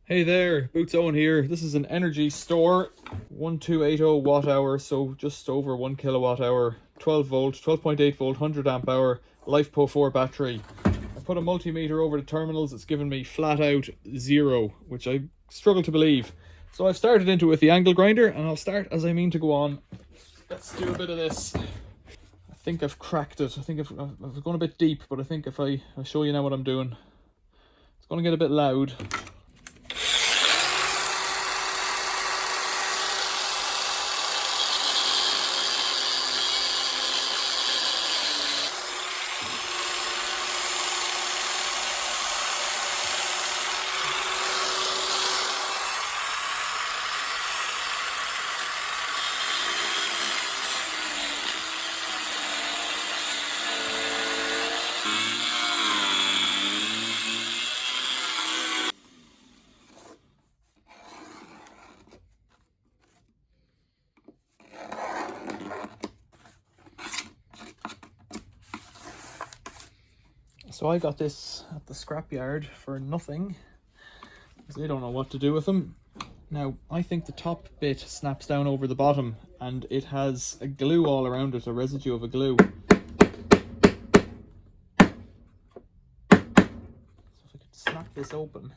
Hey there, Boots Owen here. This is an EnergieStor 1280 watt hour, so just over 1 kilowatt hour, 12 volt, 12.8 volt, 100 amp hour LiFePo4 battery. I put a multimeter over the terminals. It's given me flat out 0, which I struggle to believe. So I've started into it with the angle grinder, and I'll start as I mean to go on. Let's do a bit of this. I think I've cracked it. I think I've gone a bit deep, but I think if I show you now what I'm doing, it's going to get a bit loud. So I got this at the scrapyard for nothing, because they don't know what to do with them. Now, I think the top bit snaps down over the bottom, and it has a glue all around it, a residue of a glue. So if I could snap this open,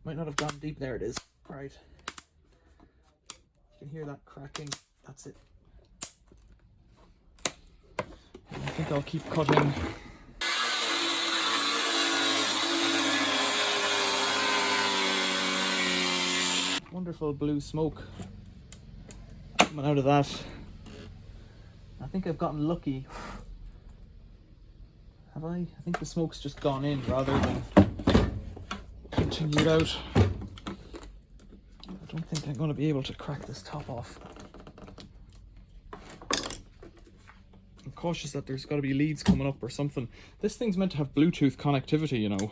might not have gone deep. There it is. Right. You can hear that cracking. That's it. And I think I'll keep cutting. Wonderful blue smoke coming out of that. I think I've gotten lucky. Have I? I think the smoke's just gone in rather than continued out. I don't think I'm going to be able to crack this top off. I'm cautious that there's got to be leads coming up or something. This thing's meant to have Bluetooth connectivity, you know.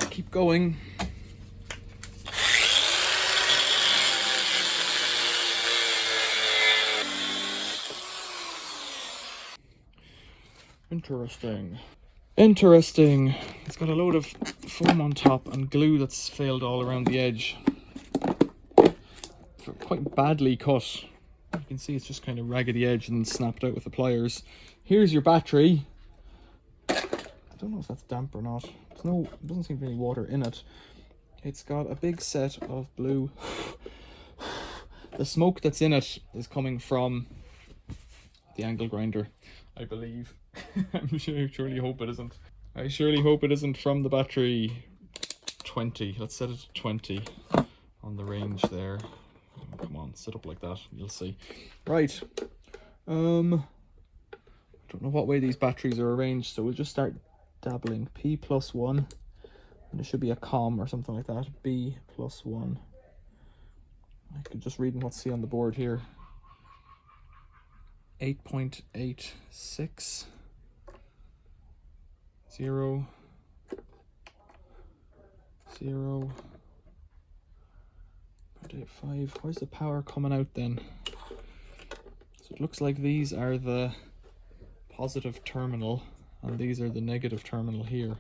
Keep going. Interesting. It's got a load of foam on top and glue that's failed all around the edge. Quite badly cut. You can see it's just kind of raggedy edge and snapped out with the pliers. Here's your battery. I don't know if that's damp or not. It doesn't seem to be any water in it. It's got a big set of blue. The smoke that's in it is coming from the angle grinder, I believe. I surely hope it isn't. I surely hope it isn't from the battery. 20. Let's set it to 20 on the range there. Oh, come on, sit up like that. You'll see. Right. I don't know what way these batteries are arranged, so we'll just start dabbling. P+1, and there should be a COM or something like that. B+1. I could just read what's see on the board here. 8.86 0 0 0.85. Where's the power coming out then? So it looks like these are the positive terminal and these are the negative terminal here.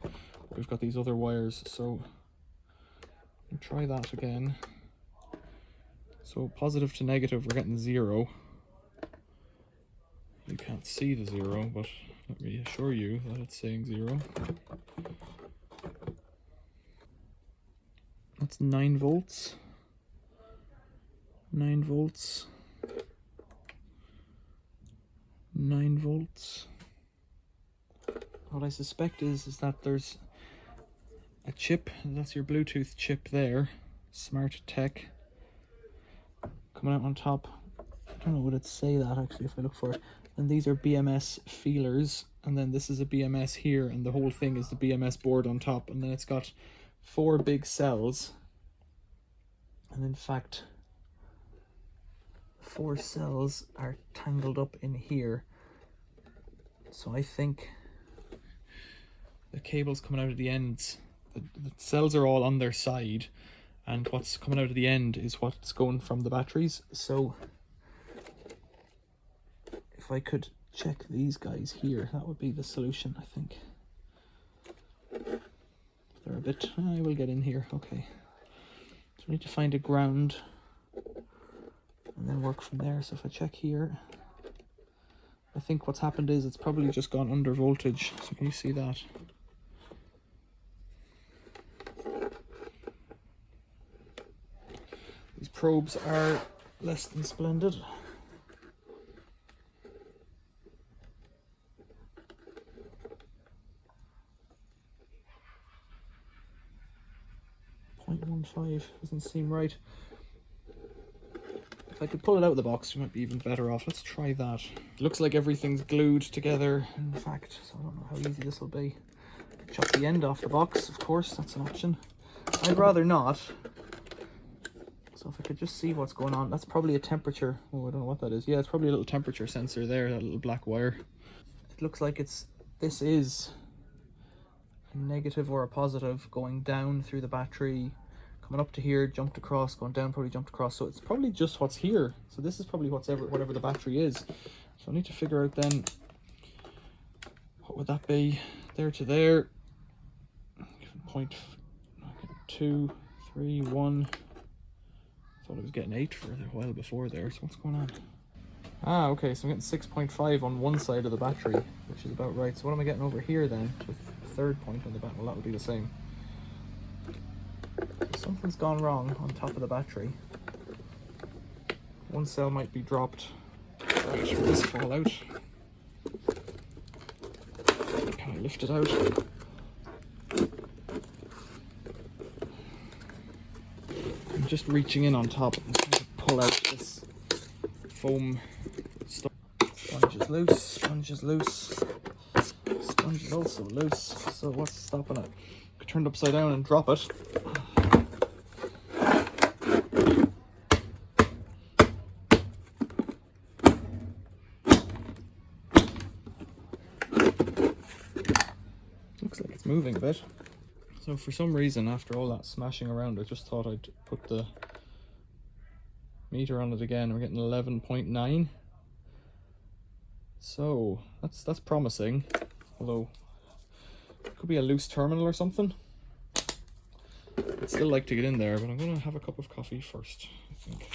We've got these other wires, so we'll try that again. So positive to negative, we're getting 0. You can't see the 0, but let me assure you that it's saying 0. That's 9 volts. 9 volts. 9 volts. What I suspect is that there's a chip, that's your Bluetooth chip there, Smart Tech, coming out on top. I don't know, would it say that actually if I look for it? And these are BMS feelers, and then this is a BMS here, and the whole thing is the BMS board on top, and then it's got 4 big cells. And in fact, 4 cells are tangled up in here. So I think the cable's coming out of the ends. The cells are all on their side, and what's coming out of the end is what's going from the batteries. So if I could check these guys here, that would be the solution, I think. They're a bit, I will get in here, okay. So we need to find a ground and then work from there. So if I check here, I think what's happened is it's probably just gone under voltage. So can you see that? These probes are less than splendid. .15 doesn't seem right. If I could pull it out of the box, we might be even better off. Let's try that. It looks like everything's glued together, in fact, so I don't know how easy this will be. Chop the end off the box, of course, that's an option. I'd rather not. So if I could just see what's going on, that's probably a temperature. Oh, I don't know what that is. Yeah, it's probably a little temperature sensor there, that little black wire. It looks like this is a negative or a positive going down through the battery, coming up to here, jumped across, going down, probably jumped across. So it's probably just what's here. So this is probably whatever the battery is. So I need to figure out then, what would that be? There to there. 0.2, 3, 1. Thought I was getting 8 for a while before there. So what's going on? Ah, okay, so I'm getting 6.5 on one side of the battery, which is about right. So what am I getting over here then? With the third point on the battery, well, that would be the same. So something's gone wrong on top of the battery. One cell might be dropped. Right, will this fall out? Can I lift it out? I'm just reaching in on top and trying to pull out this foam stuff. Sponge is loose, sponge is loose, sponge is also loose. So what's stopping it? I could turn it upside down and drop it. Looks like it's moving a bit. So for some reason, after all that smashing around, I just thought I'd put the meter on it again. We're getting 11.9. So that's promising, although it could be a loose terminal or something. I'd still like to get in there, but I'm gonna have a cup of coffee first, I think.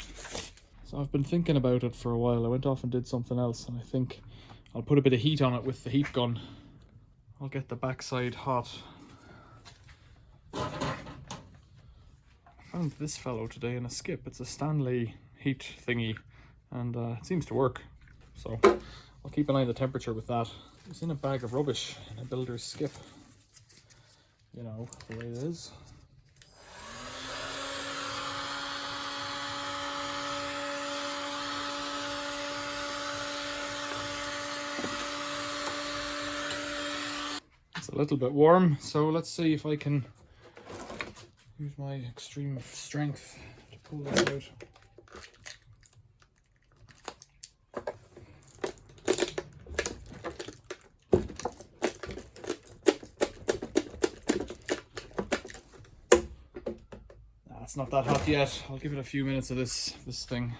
So I've been thinking about it for a while. I went off and did something else, and I think I'll put a bit of heat on it with the heat gun. I'll get the backside hot. I found this fellow today in a skip. It's a Stanley heat thingy, and it seems to work. So I'll keep an eye on the temperature with that. It's in a bag of rubbish in a builder's skip. You know, the way it is. It's a little bit warm, so let's see if I can use my extreme strength to pull this out. It's not that hot yet. I'll give it a few minutes of this thing.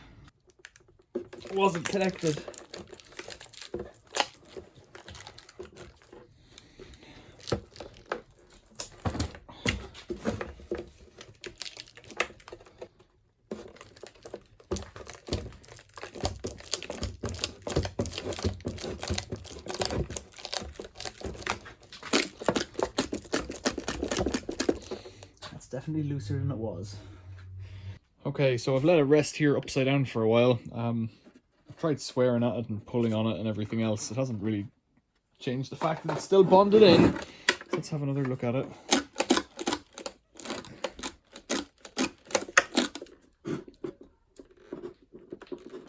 It wasn't connected. Definitely looser than it was. Okay, so I've let it rest here upside down for a while. I've tried swearing at it and pulling on it and everything else. It hasn't really changed the fact that it's still bonded in. So let's have another look at it.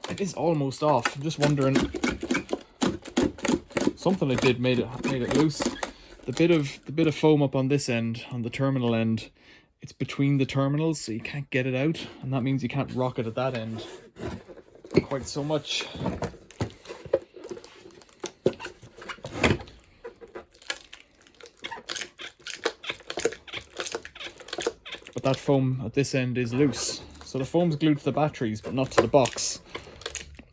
It is almost off. I'm just wondering, something I did made it loose. The bit of foam up on this end, on the terminal end, it's between the terminals, so you can't get it out, and that means you can't rock it at that end. quite so much. But that foam at this end is loose. So the foam's glued to the batteries, but not to the box.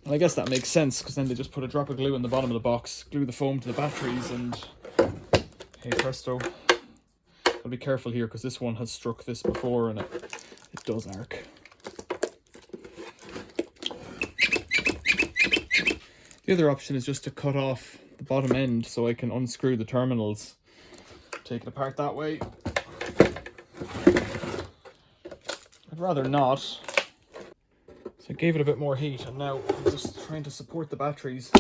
And I guess that makes sense, because then they just put a drop of glue in the bottom of the box, glue the foam to the batteries, and hey presto. I'll be careful here, because this one has struck this before, and it does arc. The other option is just to cut off the bottom end so I can unscrew the terminals. Take it apart that way. I'd rather not. So I gave it a bit more heat, and now I'm just trying to support the batteries.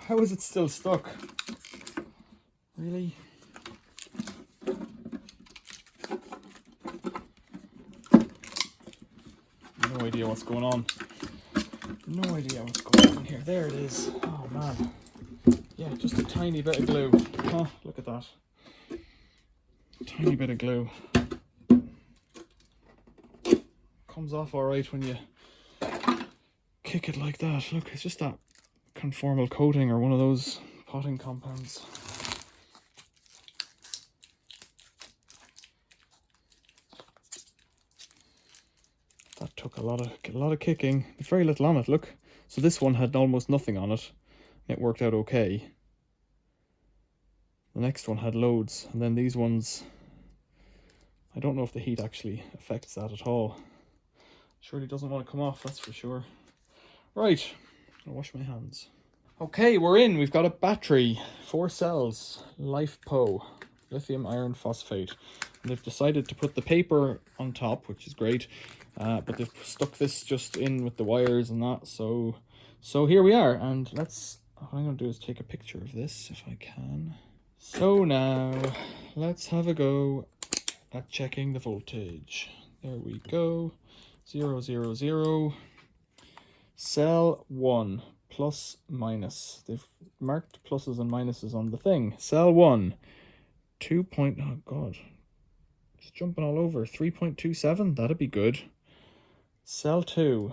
How is it still stuck? Really? No idea what's going on. No idea what's going on here. There it is. Oh man. Yeah, just a tiny bit of glue. Huh, look at that. Tiny bit of glue. Comes off alright when you kick it like that. Look, it's just that conformal coating or one of those potting compounds. That took a lot of kicking. There's very little on it, look. So this one had almost nothing on it. It worked out okay. The next one had loads, and then these ones, I don't know if the heat actually affects that at all. Surely doesn't want to come off, that's for sure. Right, I'll wash my hands. Okay, we're in. We've got a battery, 4 cells, LiFePo, lithium iron phosphate. And they've decided to put the paper on top, which is great, but they've stuck this just in with the wires and that. So here we are, and what I'm going to do is take a picture of this if I can. So now let's have a go at checking the voltage. There we go. 0, 0, 0. Cell 1, plus, minus. They've marked pluses and minuses on the thing. Cell 1, 2. Oh god, it's jumping all over. 3.27, that'd be good. Cell 2,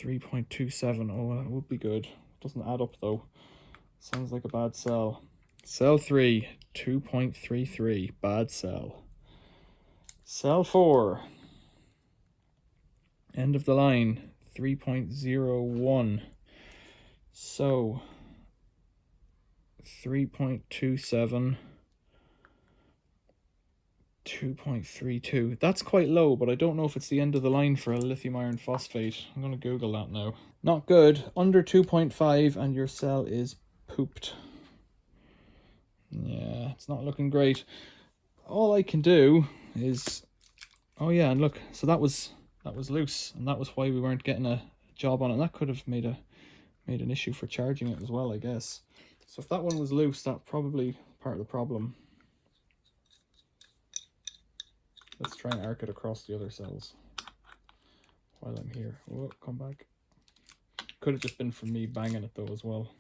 3.27. Oh, that would be good. Doesn't add up though. Sounds like a bad cell. Cell 3, 2.33. Bad cell. Cell 4, end of the line, 3.01. So 3.27, 2.32. That's quite low, but I don't know if it's the end of the line for a lithium iron phosphate. I'm going to Google that now. Not good. Under 2.5 and your cell is pooped. Yeah, it's not looking great. All I can do is, oh yeah, and look, so that was loose, and that was why we weren't getting a job on it. And that could have made an issue for charging it as well, I guess. So if that one was loose, that's probably part of the problem. Let's try and arc it across the other cells while I'm here. Oh, come back. Could have just been from me banging it though as well.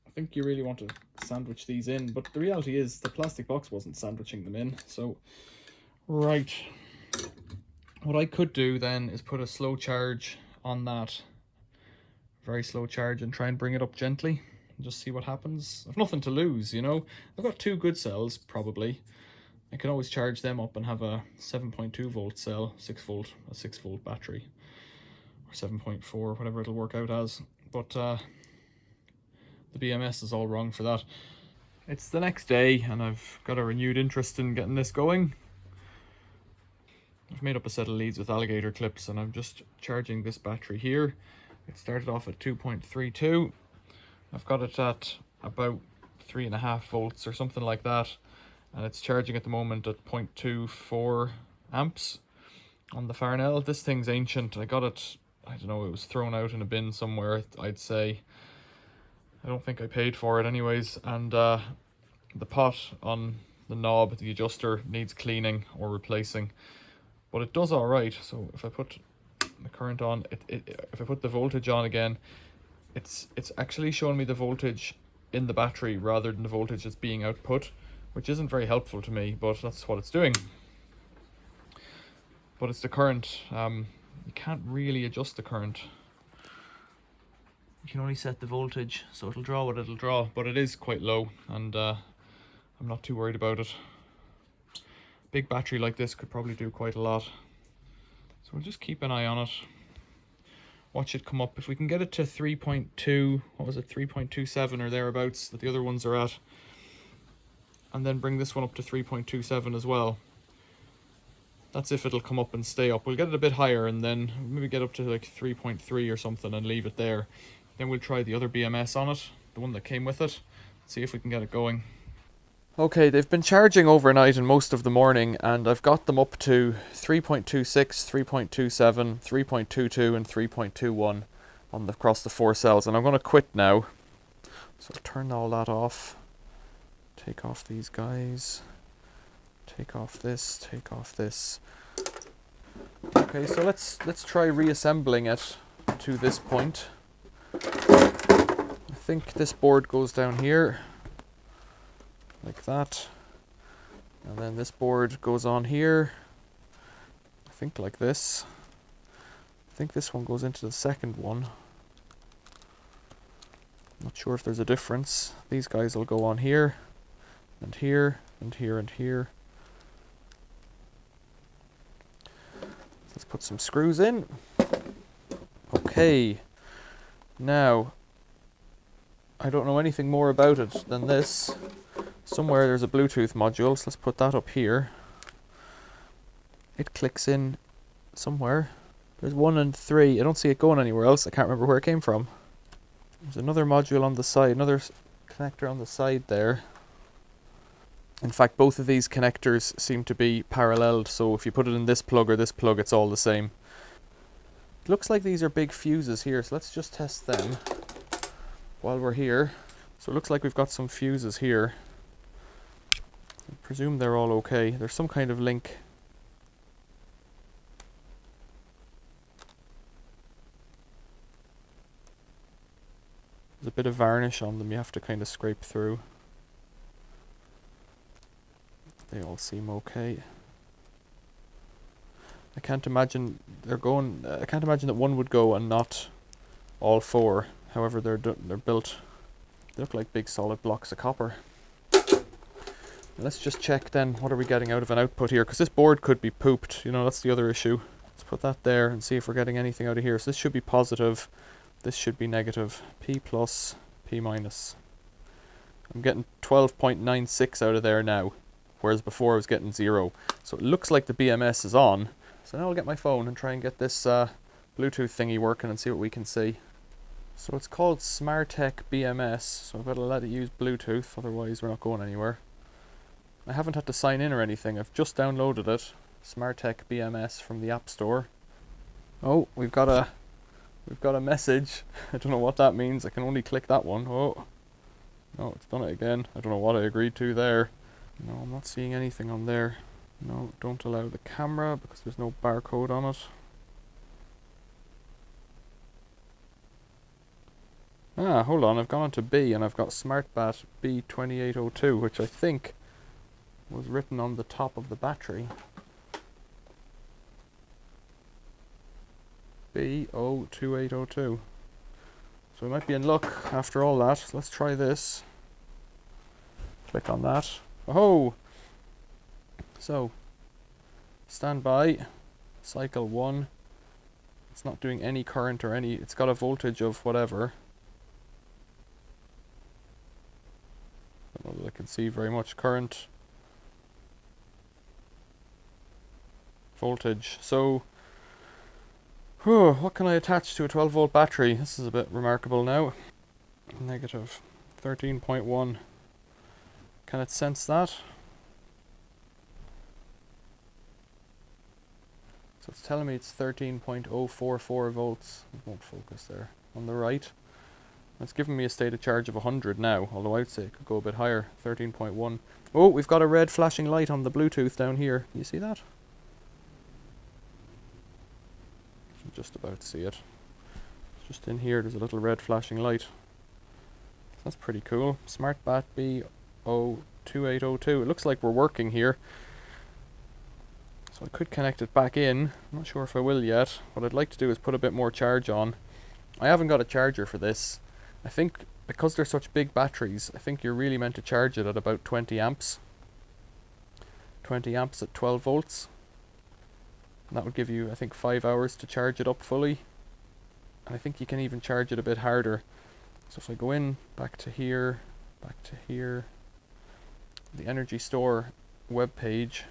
I think you really want to sandwich these in, but the reality is the plastic box wasn't sandwiching them in. So, right. What I could do then is put a slow charge on that, very slow charge, and try and bring it up gently and just see what happens. I've nothing to lose, you know. I've got 2 good cells, probably. I can always charge them up and have a 7.2 volt cell, 6 volt, a 6 volt battery, or 7.4, whatever it'll work out as. But the BMS is all wrong for that. It's the next day, and I've got a renewed interest in getting this going. I've made up a set of leads with alligator clips, and I'm just charging this battery here. It started off at 2.32. I've got it at about 3.5 volts or something like that, and it's charging at the moment at 0.24 amps on the Farnell. This thing's ancient. I got it, I don't know, it was thrown out in a bin somewhere, I'd say. I don't think I paid for it anyways, and the pot on the knob, the adjuster, needs cleaning or replacing, but it does all right. So if I put the current on, if I put the voltage on again, it's actually showing me the voltage in the battery rather than the voltage that's being output, which isn't very helpful to me, but that's what it's doing. But it's the current. You can't really adjust the current. You can only set the voltage, so it'll draw what it'll draw, but it is quite low, and I'm not too worried about it. Big battery like this could probably do quite a lot. So we'll just keep an eye on it. Watch it come up. If we can get it to 3.2, what was it, 3.27 or thereabouts that the other ones are at, and then bring this one up to 3.27 as well. That's if it'll come up and stay up. We'll get it a bit higher and then maybe get up to like 3.3 or something and leave it there. Then we'll try the other BMS on it, the one that came with it, see if we can get it going. Okay, they've been charging overnight and most of the morning, and I've got them up to 3.26, 3.27, 3.22 and 3.21 across the 4 cells, and I'm going to quit now. So I'll turn all that off. Take off these guys. Take off this, take off this. Okay, so let's try reassembling it to this point. I think this board goes down here, like that. And then this board goes on here, I think like this. I think this one goes into the second one. Not sure if there's a difference. These guys will go on here, and here, and here, and here. Let's put some screws in. Okay, now I don't know anything more about it than this. Somewhere there's a Bluetooth module, so let's put that up here. It clicks in somewhere. There's 1 and 3. I don't see it going anywhere else. I can't remember where it came from. There's another module on the side, another connector on the side there. In fact, both of these connectors seem to be paralleled, so if you put it in this plug or this plug, it's all the same. It looks like these are big fuses here, so let's just test them while we're here. So it looks like we've got some fuses here. I presume they're all okay. There's some kind of link. There's a bit of varnish on them you have to kind of scrape through. They all seem okay. I can't imagine they're going. I can't imagine that one would go and not all 4. However, they're built. They look like big solid blocks of copper. Let's just check then. What are we getting out of an output here? Because this board could be pooped. You know, that's the other issue. Let's put that there and see if we're getting anything out of here. So this should be positive. This should be negative. P plus, P minus. I'm getting 12.96 out of there now, whereas before I was getting 0. So it looks like the BMS is on. So now I'll get my phone and try and get this Bluetooth thingy working and see what we can see. So it's called SmartTech BMS, so I've got to let it use Bluetooth, otherwise we're not going anywhere. I haven't had to sign in or anything, I've just downloaded it, SmartTech BMS from the App Store. Oh, we've got a message. I don't know what that means. I can only click that one. Oh, no, it's done it again. I don't know what I agreed to there. No, I'm not seeing anything on there. No, don't allow the camera because there's no barcode on it. Ah, hold on, I've gone on to B and I've got SmartBat B2802, which I think was written on the top of the battery. B02802. So we might be in luck after all that. Let's try this. Click on that. Oh! So, standby, cycle 1. It's not doing any current or any, it's got a voltage of whatever. I don't know that I can see very much. Current, voltage. So, what can I attach to a 12 volt battery? This is a bit remarkable now. Negative 13.1. Can it sense that? So it's telling me it's 13.044 volts. It won't focus there. On the right. It's giving me a state of charge of 100 now, although I'd say it could go a bit higher. 13.1. Oh, we've got a red flashing light on the Bluetooth down here. You see that? I'm just about to see it. Just in here, there's a little red flashing light. That's pretty cool. Smart Bat B02802. It looks like we're working here. So I could connect it back in. I'm not sure if I will yet. What I'd like to do is put a bit more charge on. I haven't got a charger for this. I think because they're such big batteries, I think you're really meant to charge it at about 20 amps. 20 amps at 12 volts. And that would give you, I think, 5 hours to charge it up fully. And I think you can even charge it a bit harder. So if I go in, back to here, the EnergieStor web page,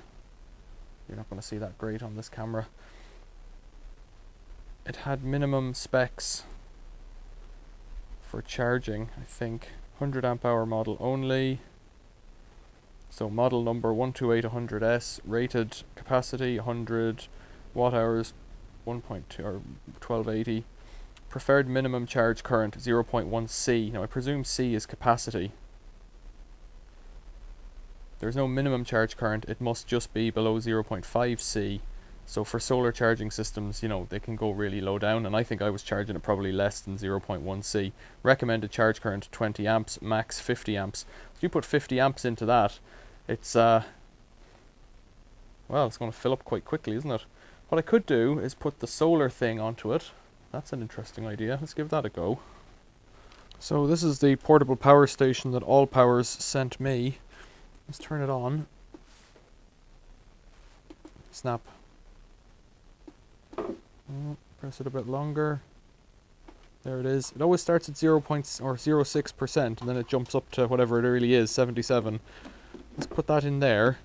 you're not going to see that great on this camera. It had minimum specs for charging, I think. 100 amp hour model only. So model number 128100S, rated capacity 100 watt hours, 1.2 or 1280. Preferred minimum charge current 0.1 C. Now I presume C is capacity. There's no minimum charge current, it must just be below 0.5 C. So for solar charging systems, you know, they can go really low down, and I think I was charging it probably less than 0.1 C. Recommended charge current 20 amps, max 50 amps. If you put 50 amps into that, it's well, it's going to fill up quite quickly, isn't it? What I could do is put the solar thing onto it. That's an interesting idea. Let's give that a go. So this is the portable power station that All Powers sent me. Let's turn it on. Snap. Press it a bit longer. There it is. It always starts at 0.06%, and then it jumps up to whatever it really is, 77. Let's put that in there.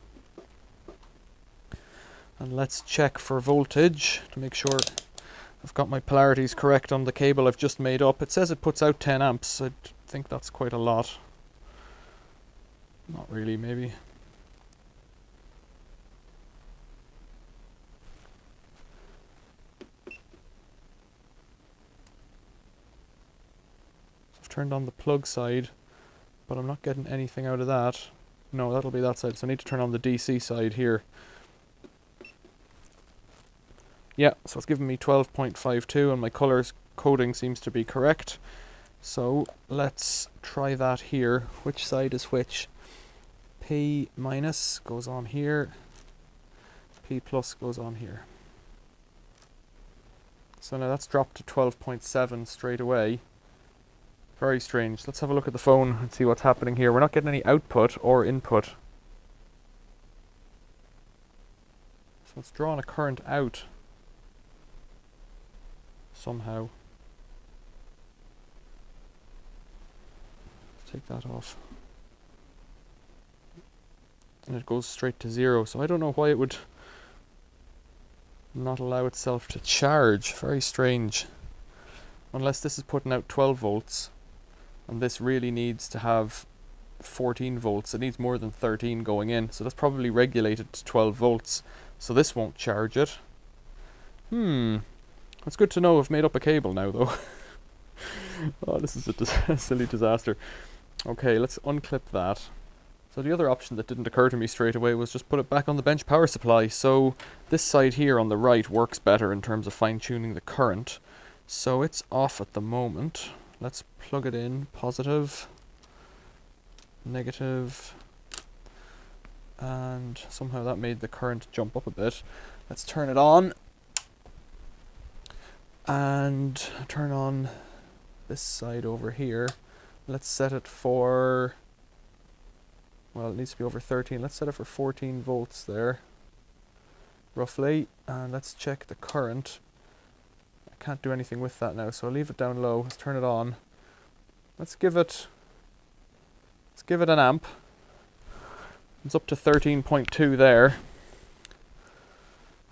And let's check for voltage to make sure I've got my polarities correct on the cable I've just made up. It says it puts out 10 amps. I think that's quite a lot. Not really, maybe. So I've turned on the plug side, but I'm not getting anything out of that. No, that'll be that side. So I need to turn on the DC side here. Yeah, so it's giving me 12.52 and my colors coding seems to be correct. So let's try that here. Which side is which? P minus goes on here. P plus goes on here. So now that's dropped to 12.7 straight away. Very strange. Let's have a look at the phone and see what's happening here. We're not getting any output or input. So it's drawing a current out somehow. Let's take that off. And it goes straight to 0. So I don't know why it would not allow itself to charge. Very strange. Unless this is putting out 12 volts. And this really needs to have 14 volts. It needs more than 13 going in. So that's probably regulated to 12 volts. So this won't charge it. That's good to know. I've made up a cable now though. Oh, this is a silly disaster. Okay, let's unclip that. So the other option that didn't occur to me straight away was just put it back on the bench power supply. So this side here on the right works better in terms of fine-tuning the current. So it's off at the moment. Let's plug it in. Positive, negative, and somehow that made the current jump up a bit. Let's turn it on and turn on this side over here. Let's set it for, well, it needs to be over 13. Let's set it for 14 volts there, roughly. And let's check the current. I can't do anything with that now, so I'll leave it down low. Let's turn it on. Let's give it an amp. It's up to 13.2 there.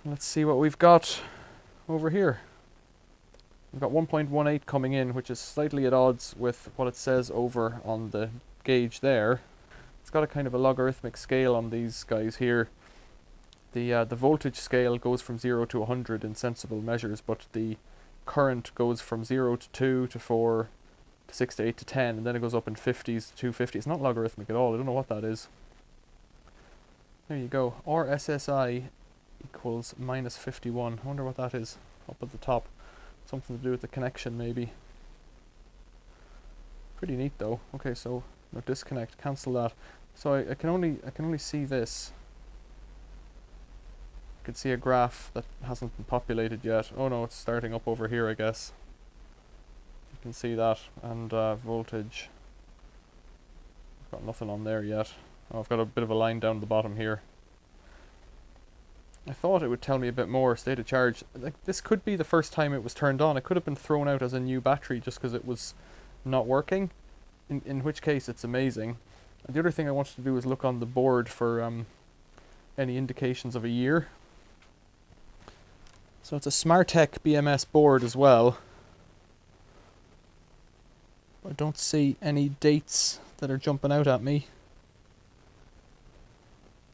Let's see what we've got over here. We've got 1.18 coming in, which is slightly at odds with what it says over on the gauge there. It's got a kind of a logarithmic scale on these guys here. The voltage scale goes from 0 to 100 in sensible measures, but the current goes from 0 to 2 to 4 to 6 to 8 to 10, and then it goes up in 50s to 250. It's not logarithmic at all. I don't know what that is. There you go. Or SSI equals minus 51. I wonder what that is up at the top. Something to do with the connection, maybe. Pretty neat though. Okay, so no disconnect, cancel that. So I can only see this. I can see a graph that hasn't been populated yet. Oh no, it's starting up over here, I guess. You can see that, and voltage. I've got nothing on there yet. Oh, I've got a bit of a line down the bottom here. I thought it would tell me a bit more. State of charge. Like, this could be the first time it was turned on. It could have been thrown out as a new battery just because it was not working. In which case, it's amazing. And the other thing I wanted to do is look on the board for any indications of a year. So it's a SmartTech BMS board as well. I don't see any dates that are jumping out at me.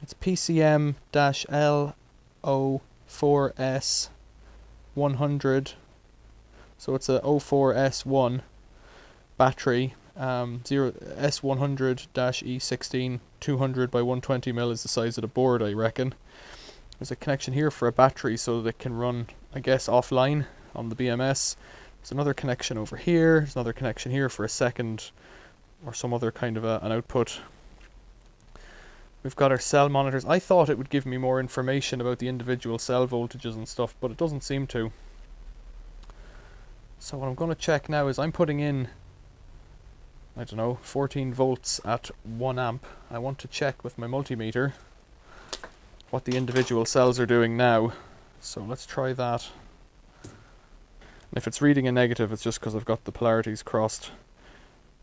It's PCM-L04S 100. So it's a 04S1 battery. S100-E16 200 by 120 mil is the size of the board, I reckon. There's a connection here for a battery so that it can run, I guess, offline on the BMS. There's another connection over here. There's another connection here for a second or some other kind of an output. We've got our cell monitors. I thought it would give me more information about the individual cell voltages and stuff, but it doesn't seem to. So what I'm going to check now is I'm putting in, I don't know, 14 volts at 1 amp. I want to check with my multimeter what the individual cells are doing now. So let's try that. If it's reading a negative, it's just because I've got the polarities crossed.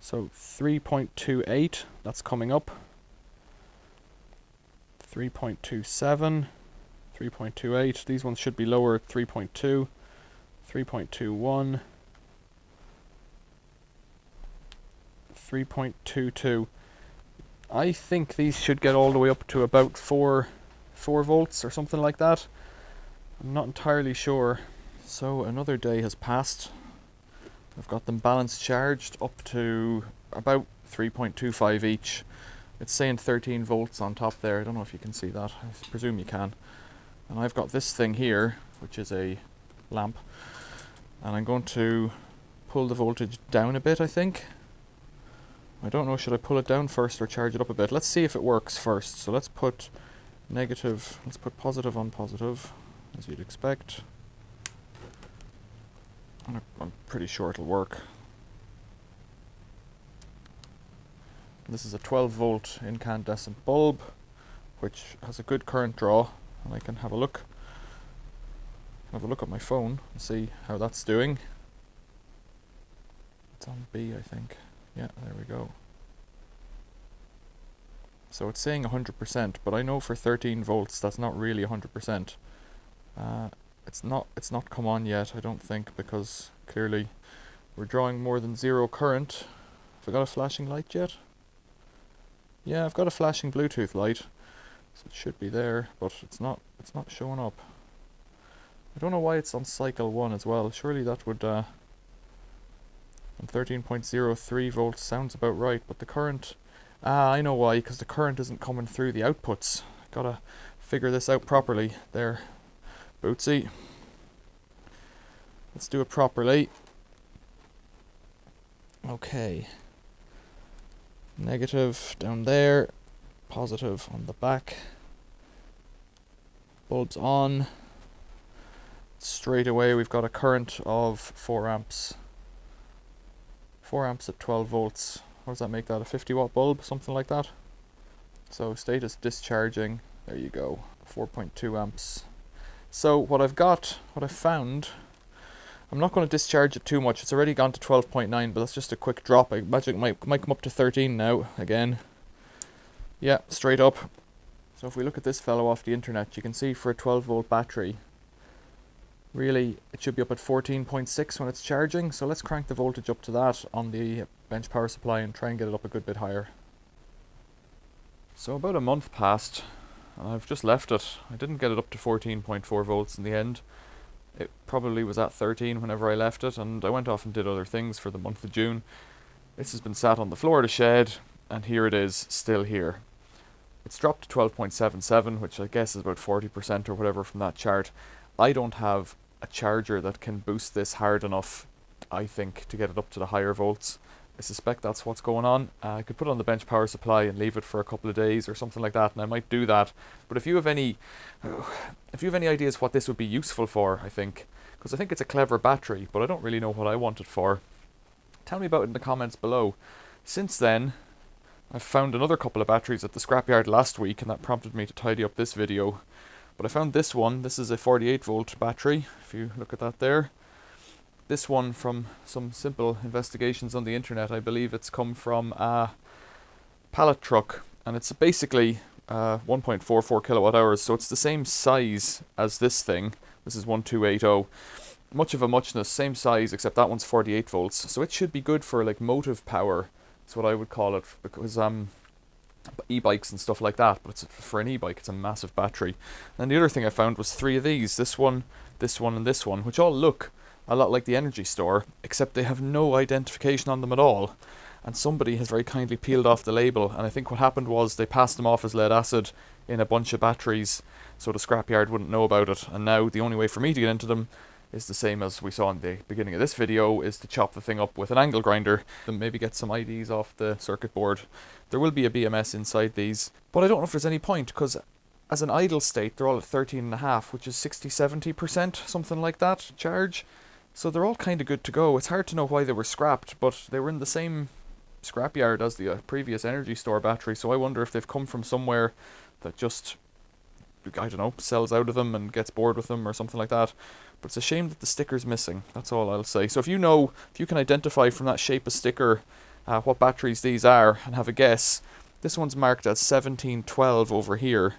So 3.28, that's coming up. 3.27, 3.28, these ones should be lower at 3.2, 3.21, 3.22. I think these should get all the way up to about 4 volts or something like that. I'm not entirely sure. So another day has passed. I've got them balanced charged up to about 3.25 each. It's saying 13 volts on top there. I don't know if you can see that. I presume you can. And I've got this thing here, which is a lamp. And I'm going to pull the voltage down a bit, I think. I don't know, should I pull it down first or charge it up a bit? Let's see if it works first. So let's put negative, let's put positive on positive, as you'd expect. I'm pretty sure it'll work. This is a 12 volt incandescent bulb, which has a good current draw, and I can have a look at my phone and see how that's doing. It's on B, I think. Yeah, there we go. So it's saying 100%, but I know for 13 volts that's not really 100%. It's not come on yet, I don't think, because clearly we're drawing more than zero current. Have I got a flashing light yet? Yeah, I've got a flashing Bluetooth light, so it should be there, but it's not showing up. I don't know why it's on cycle 1 as well. Surely that would and 13.03 volts sounds about right, but the current, I know why, because the current isn't coming through the outputs. Gotta figure this out properly there, Bootsy. Let's do it properly. Okay. Negative down there, positive on the back. Bulbs on. Straight away we've got a current of 4 amps. 4 amps at 12 volts. What does that make that? A 50 watt bulb? Something like that? So status discharging. There you go. 4.2 amps. So what I've found, I'm not going to discharge it too much. It's already gone to 12.9, but that's just a quick drop. I imagine it might come up to 13 now, again. Yeah, straight up. So if we look at this fellow off the internet, you can see for a 12 volt battery, really it should be up at 14.6 when it's charging. So let's crank the voltage up to that on the bench power supply and try and get it up a good bit higher. So about a month passed, and I've just left it. I didn't get it up to 14.4 volts in the end. It probably was at 13 whenever I left it, and I went off and did other things for the month of June. This has been sat on the floor of the shed, and here it is, still here. It's dropped to 12.77, which I guess is about 40% or whatever from that chart. I don't have a charger that can boost this hard enough, I think, to get it up to the higher volts. I suspect that's what's going on. I could put it on the bench power supply and leave it for a couple of days or something like that, and I might do that. But if you have any ideas what this would be useful for, I think, because I think it's a clever battery, but I don't really know what I want it for, tell me about it in the comments below. Since then, I found another couple of batteries at the scrapyard last week, and that prompted me to tidy up this video. But I found this one. This is a 48 volt battery, if you look at that there. This one, from some simple investigations on the internet, I believe it's come from a pallet truck, and it's basically 1.44 kilowatt hours, so it's the same size as this thing. This is 1280. Much of a muchness, same size, except that one's 48 volts, so it should be good for like motive power. That's what I would call it, because e-bikes and stuff like that, but it's for an e-bike, it's a massive battery. And the other thing I found was 3 of these, this one, and this one, which all look a lot like the EnergieStor, except they have no identification on them at all. And somebody has very kindly peeled off the label, and I think what happened was they passed them off as lead acid in a bunch of batteries, so the scrapyard wouldn't know about it. And now the only way for me to get into them is the same as we saw in the beginning of this video, is to chop the thing up with an angle grinder and maybe get some IDs off the circuit board. There will be a BMS inside these, but I don't know if there's any point, because as an idle state they're all at 13.5, which is 60-70%, something like that, charge. So they're all kind of good to go. It's hard to know why they were scrapped, but they were in the same scrapyard as the previous EnergieStor battery, so I wonder if they've come from somewhere that just, I don't know, sells out of them and gets bored with them or something like that. But it's a shame that the sticker's missing, that's all I'll say. So if you know, if you can identify from that shape of sticker what batteries these are and have a guess, this one's marked as 1712 over here.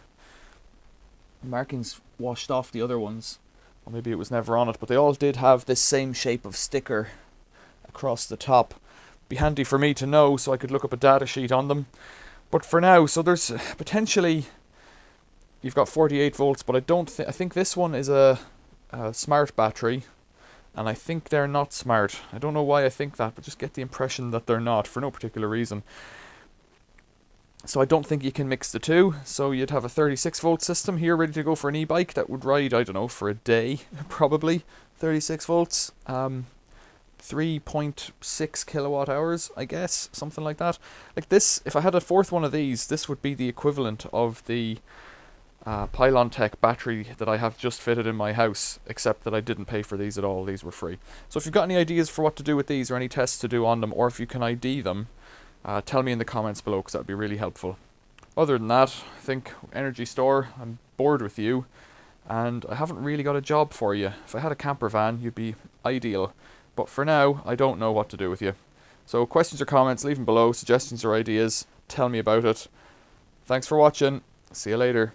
The marking's washed off the other ones. Or maybe it was never on it, but they all did have this same shape of sticker across the top. Be handy for me to know so I could look up a data sheet on them. But for now, so there's potentially, you've got 48 volts, but I think this one is a smart battery, and I think they're not smart. I don't know why I think that, but just get the impression that they're not, for no particular reason. So I don't think you can mix the two, so you'd have a 36 volt system here ready to go for an e-bike that would ride, I don't know, for a day, probably, 36 volts, 3.6 kilowatt hours, I guess, something like that. Like this, if I had a fourth one of these, this would be the equivalent of the Pylon Tech battery that I have just fitted in my house, except that I didn't pay for these at all, these were free. So if you've got any ideas for what to do with these, or any tests to do on them, or if you can ID them, tell me in the comments below, because that would be really helpful. Other than that, I think EnergieStor, I'm bored with you, and I haven't really got a job for you. If I had a camper van, you'd be ideal, but for now, I don't know what to do with you. So questions or comments, leave them below, suggestions or ideas, tell me about it. Thanks for watching, see you later.